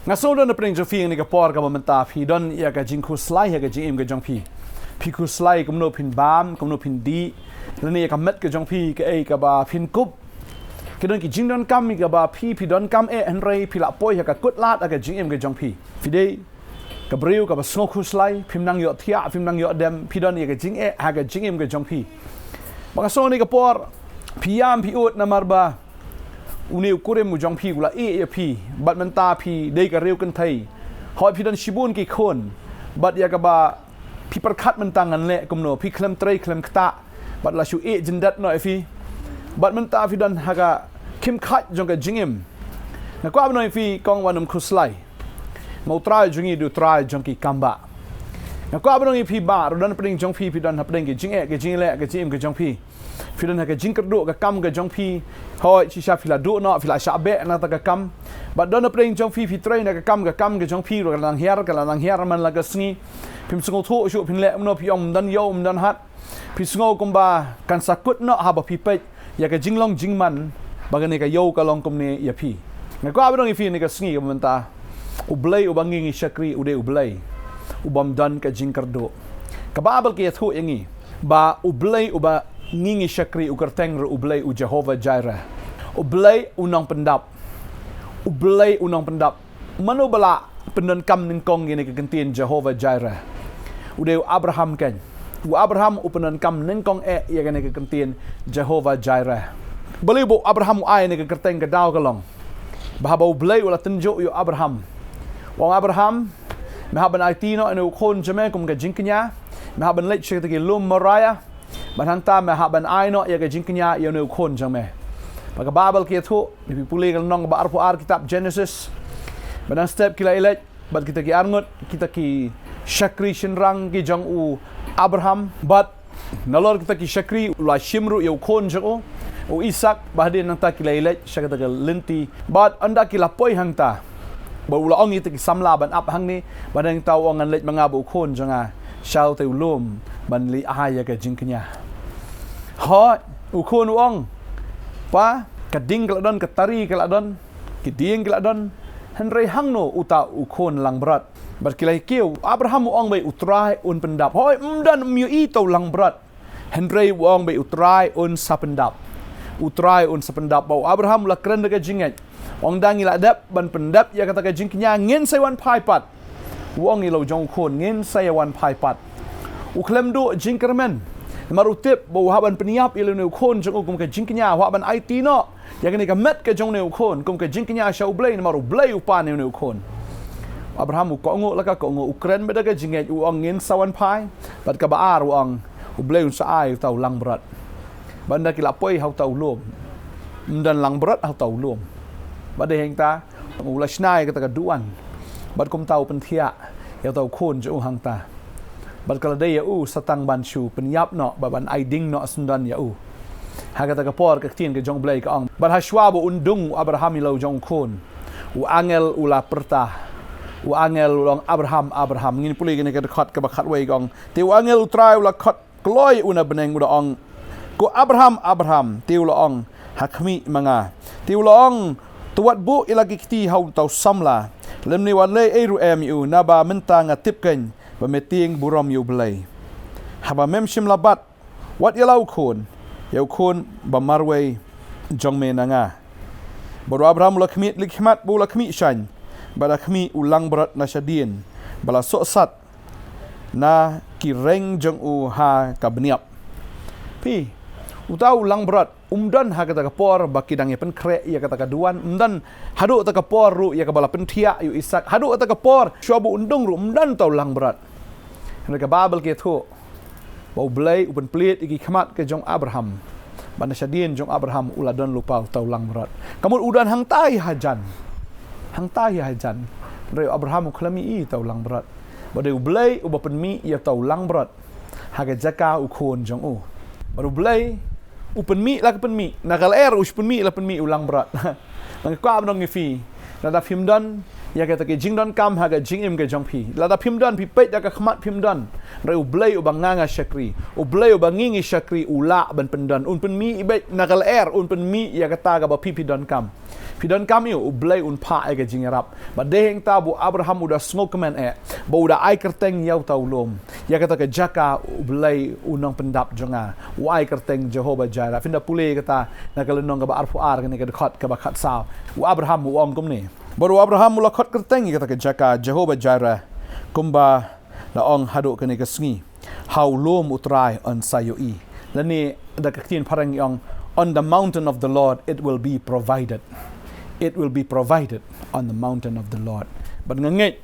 ngaso don pring jo fi ni ka por ka menta phi don ya ka jing khu slai ha ka jing im ka jong phi khu slai kum no phin bam kum no phin di la ni ka met ka jong phi ka ei ka ba phin kup ka don ki jing don kam mi ka ba phi don kam an rei phi la poi ha ka kut lat ka jing im ka jong phi dei ka breu ka ba sngo khu slai phim nang yo thia phim nang yo dem phi don ya ka jing ha ka jing im ka jong phi maka so ni ka por phiam phi ut na marba uni ukure mu jong phi gula e phi bat menta phi dei ka reu kan thai hoi phi don shibun ki khon bat ya ka ba phi parkhat mentangan le kumno phi klem trei klem kta bat la shu e jindat no phi bat menta phi don haga kim khat jong ka jingim na kwa no phi kong wanum khuslai mau try jungi du try jong ki kamba na kwa no phi ba ro don pring jong phi don hapdeng ki jing e ke jing le ke jim ke jong phi dan haga jing kerdu ka kam ka jong phi hoi chi sha phila du no phila sha be na ta ka kam bat don pring jong phi train na ka kam ka jong phi ro ka lang hiar man la ka sngi phim sngo thu shu phin le no phi om dan yo om dan hat phi sngo kumba kan sakut no ha ba phi pe ya ka jinglong jingman bagane ka yo ka long kum ne ya phi na kwa bang phi ne ka sngi ka menta ublay ubangingi shakri ude ublay ubam dan ka jing kerdu ka babal ke thu yangi ba ublay uba ngingi shakri ukarteng ro ublay u Jehovah Jireh ublay unang pendap mano bala pendan kam ning kong ni ka kentin Jehovah Jireh ude Abraham kan Abraham upenan kam ning kong ya kan ka kentin Jehovah Jireh bali bo Abraham ai ni ka kerteng ka daw ka long bahaba ublay wala tenjo yo Abraham wong Abraham mahaban aitino anu khon jame kum ka jingknya mahaban lech ke ke lum maraya ban ta mahaban aino ya ka jingknya yo nu khon jame maka babal ke thu ni puli kal nong ba arpo ar kitab Genesis ban step kila elech bat kita ki arngot kita ki shakri shinrang ki jong u Abraham bat nalor kita ki shakri la shimru yo khon jo u Isak bahdin nang ta kila elech shakata ka linti bat anda kila poi hangta baula ong iti samla ban ap hang ni badang tau ong an lech mga bu khon janga shau te ulum ban li ahaya ka jingknya ha u khon ong pa kading kaladon katari kaladon kiding kaladon hanrei hangno uta u khon lang berat berkilai kiu Abraham ong bai utrai un pendap hoi mdan miu i tau lang berat hanrei ong bai utrai un sapendap bau Abraham la kren ka jinget ong dang ila dap ban pendap ya kata ka jingknya ngin saiwan pai pat wong ilo jong khon ngin saiwan pai pat u klem do jingkermen marutip bo haban peniap ilo ne khon jong kum ka jingknya wa ban it no ya kani ka met ka jong ne khon kum ka jingknya shau blai maru blai upa ne khon Abraham ko ngo la ka ko ngo ukren beda ka jinget u ong ngin sawan pai bat ka baar ong u blai un sa ai tau lang berat banda kila poi hau tau lom dan lang berat hau tau lom bade heng ta ula snai ka duan bad kum tau penthia ya tau khon jo hang ta bad kala dei ya u satang ban shu penyap no baban aiding no sundan ya u haga ta ka por ka tin ka jong blai ka ong bad hashwa bo undung Abraham ilo jong khon u angel ula perta u angel long Abraham ngin puli ka khat ka bakhat wei gong te u angel utrai ula khat kloi una beneng uda ong ko Abraham te ula ong hakmi manga te ula ong tuat bu ilagi kiti hau tau samla lem ni wan le eru emu naba menta nga tipken ba meting buram yu blai haba mem shim labat wat yalau khon ba marway jong me nanga baru Abraham lakmi likmat bu lakmi shan ba lakmi ulang berat na shadien bala sat na kireng jong u ha kabniap pi utau lang berat umdan ha kata kapor baki dang pen kre ya kata kaduan umdan hadu kata kapor ru ya kabala pentia yu Isak hadu kata kapor shuabu undung ru umdan tau lang berat mereka babel ke thu bau blai upen plit iki khamat ke jong Abraham bana shadien jong Abraham uladon lupa tau lang berat kamu udan hang tai hajan dari Abraham klami i tau lang berat bade blai ubapen mi ya tau lang berat haga jaka u khon jong u baru blai upen mi la pen mi nakal us pen mi la pen mi ulang berat nang ka abnong ngifi nada phimdan ya kata ke jingdon kam haga jingim ke jongpi lada phimdan pi pet ya ka khmat phimdan re ublai ubanganga shakri ublai ubangingi shakri ula ban pendan un pen mi ibet nakal un pen mi ya kata ga ba pipi don kam Pidan kami ublay unpa ay kajingarap. Badeheng tabu Abraham udah sngok kemen ba udah ay kerteng yaw taulom. Ya kata ke jaka ublay unang pendap jonga. Wai kerteng Jehovah Jireh. Finda pulih kata nakalenong ka ba arfuar kani ka dekat ka ba khatsau. Abraham uang kumni. Baru Abraham mula khot kerteng kata ke jaka Jehovah Jireh. Kumba laong haduk kani ka sngi. Haulom utrai on sayoi. Lani da kakin parang yang on the mountain of the Lord it will be provided. It will be provided on the mountain of the Lord. But ngangit,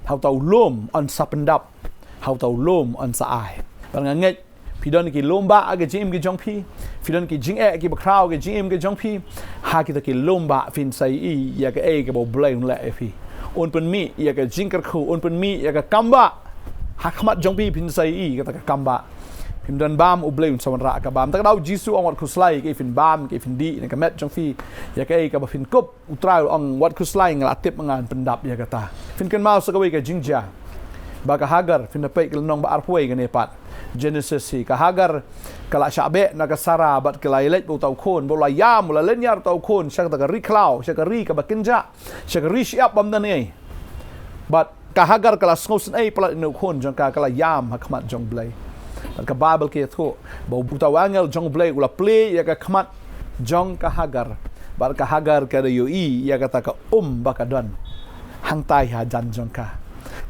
how tau lom on sapendap, how tau lom on saai. But ngangit, pidon ki lomba aga jim ki jongpi, pidon ki jing ki bakrao ki jim ki jongpi, ha kita ki lomba fin sai ya ka ke bo blay le fi. On pen mi ya ka jingker khu, on pen mi ya ka kamba. Hakmat jongpi fin sai kata ka kamba. Pim dan bam ubleun sawan ra ka bam tak dau jisu ong wat kuslai ke fin bam ke fin di ne ka met jong fi ya ka ka ba fin kop utrai ong wat kuslai ngal atip mangan pendap ya kata fin kan mau sakawi ka jingja ba ka hagar fin pe ke nong ba arpoi ka ne pat Genesis si ka hagar kala syabe na ka sara bat ke lailet bu tau khon bo la yam la lenyar tau khon syak ta ka ri klau syak ka ri ka ba kinja syak ri siap bam dan ei bat ka hagar kala sngosen ei pala no khon jong ka kala yam hakmat jong blai ka Bible ke tu bau buta wangel jong blay ula play ya ka khmat jong ka hagar bar ka hagar ka yoi ya kata ka baka don hang tai ha jan jong ka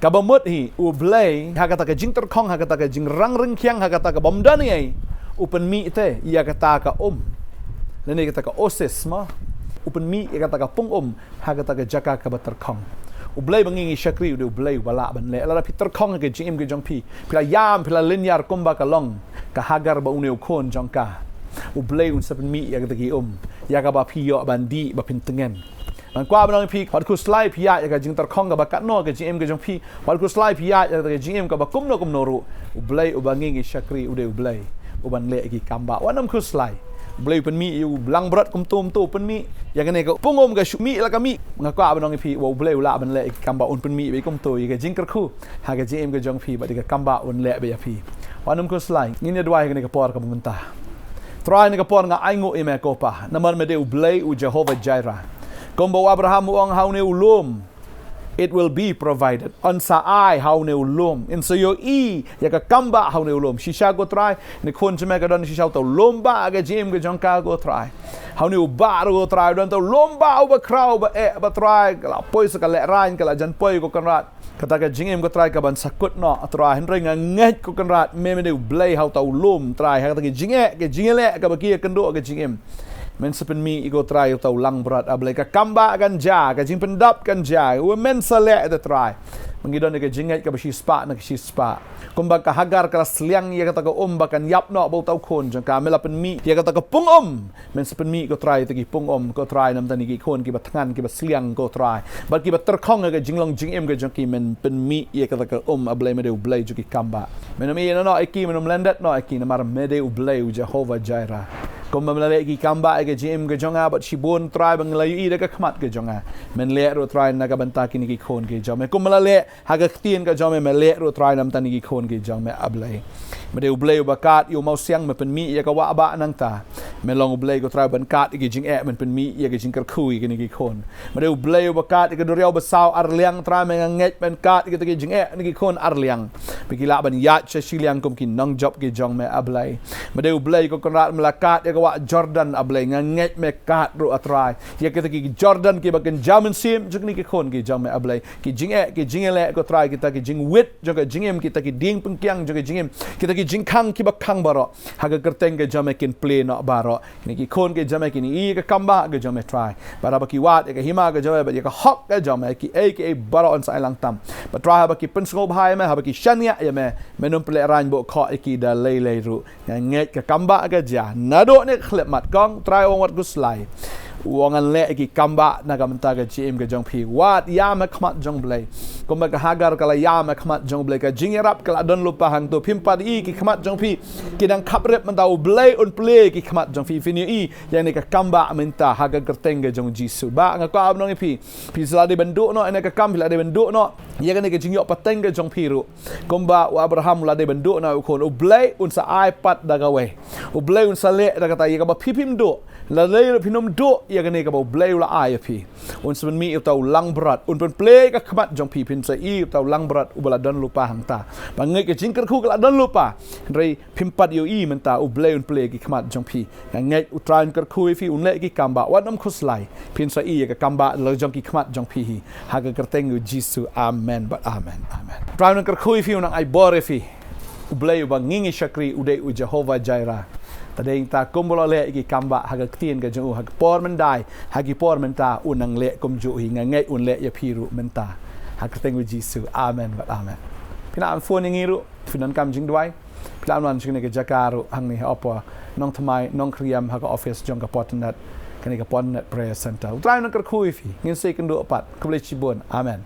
bamut hi u blay ha kata ka jing ter khong ha kata ka jing rang ring kyang ha kata ka bom dan ai upen mi te ya kata ka lene kata ka osis ma upen mi ya kata ka pung ha kata ka jaka ka bater khong ublay bangingi syakri udah ublay bala ban le ala Peter Kong ke jim ke jong pi pila yam pila linyar komba ka long ka hagar ba uneu kon jong ka ublay un sapen mi ya ka ya ka ba pi yo bandi ba pintengen man kwa banong pi wat ku slai pi ya ka jing ter Kong ka ba kat no ke jim ke jong pi wat ku slai pi ya ka jim ka ba kumno ru ublay ubangingi syakri udah ublay uban le ki kamba wanam ku slai ublay pen mi u blang berat kum tu pen mi ya kene ko pungom ka mi la ka mi ngakwa banong pi wo bleu la ban le kamba un pen mi be kum to ye jingker khu ha ga jim ga jong pi ba diga kamba un le be ya pi wanum ko slai ngine dwai kene ka por ka mentah try ne ka por nga aingo e me ko pa namar me de bleu u Jehovah Jireh kombo Abraham uang haune ulum it will be provided on saai haune ulum in so yo ya ka kamba haune ulum shisha go try ne khon chme ka don shisha to lomba ga jim ga jong ka go try haune u bar go try don to lomba u ba kraw ba ba try la poi sa ka le rain ka la jan poi ko kan rat kata ka jingem go try ka ban sakut no try hen ring nget ko kan rat me de blay how to lum try ha ta ke jingele ka ba ki kendo ga jingem men sepen mi igo try tau lang berat ablay ka kamba kan ja ka jing pendap kan ja u men sale the try mengidon ke jingat ka basi spa na ki spa kumba ka hagar ka sliang ya kata ka bakan yap no bau tau khon jang ka mela pen mi ya kata ka pung men sepen mi ko try te ki pung ko try nam tani ki khon ki batngan ki basliang ko try ba ki bater khong ka jinglong jingem ka jang ki men pen mi ya kata ka ablay me de ublay ju ki kamba men mi no iki men landat no iki na mar me de ublay Jehovah Jireh kom melalui ki kamba ke jim ke jonga bat shibon try bang layu ida ka khmat ke jonga men le ro try na ka banta ki ni khon ke jome kom melalui ha ka tien ka jome me le ro try nam tani ki khon ke jome ablay me de ublay bakat yo mau siang me pen mi ya ka wa ba nang ta me long ublay ko try ban kat ki jing men pen mi ya ke jing kar khui ki ni khon me de ublay bakat ke doriau besau arliang try me nget ben kat ki ki jing ni khon arliang pikila ban ya che siliang kom ki nang job ke jong me ablay me de ublay ko konrat melakat ya wa Jordan ablay nget me kat ro atrai ya kita ki Jordan ki baken jamin sim jek ni ki khon ki jam me ablay ki jingele ko try kita ki jing wit jok jingem kita ki ding pengkyang jok jingem kita ki jingkang ki bakang baro haga kerteng ke jam kin play no baro ni ki khon ke jam ki ni ka kamba ke jam try bara ba ki wat ke hima ke jam ba ka hok ke jam ki baro on sai lang tam ba try ba ki pen sngop hai me ha ba ki shania ya me menum play ran bo kho ki da lei ru nget ka kamba ke ja nado khlep mat kong try ong wat guslai wong an le ki kamba na ka menta ka jim ka jong pi wat ya ma khmat jong blai kom ka hagar kala ya ma khmat jong blai ka jingerap kala don lupa hang to pimpat i ki khmat jong pi ki dang khaprep mentau blai on play ki khmat jong pi fini i yang ni ka kamba menta haga kerteng ka jong jisu ba nga ka abnong pi sala de benduk no ene ka kam la de benduk no ya kan ke jingyok pateng ka jong pi ru kom ba Abraham la de benduk na kon blai un sa iPad da gawe blai un sa le da kata ya ka ba pipim do la lei pinom do ya gane ka bo bleu la ai pi un semen mi tau lang berat un pen play ka khmat jong pi pin sa i tau lang berat ubala dan lupa hangta bangai ke jingker khu la dan lupa rei pimpat yo i menta u bleu un play ki khmat jong pi ngai utran ker khu fi un le ki kamba wadam khuslai pin sa i ka kamba lo jong ki khmat jong pi hi ha ka kerteng jisu amen but amen tran ker khu fi un ai bore fi u bleu ba ngingi shakri ude u Jehovah Jireh tadeng ta kumbola le ki kamba haga tien ga jung hag por mendai hagi por menta unang le kum ju hi ngai un le ya phiru menta hag teng wi jisu amen but amen pina am phone ngiru finan kam jing dwai pina wan jing ne ga jakaru hang ni apa nong thamai nong kriam haga office jong ga potnat kani ga potnat prayer center trai nang kar khui fi ngin se kan do pat kble chibon amen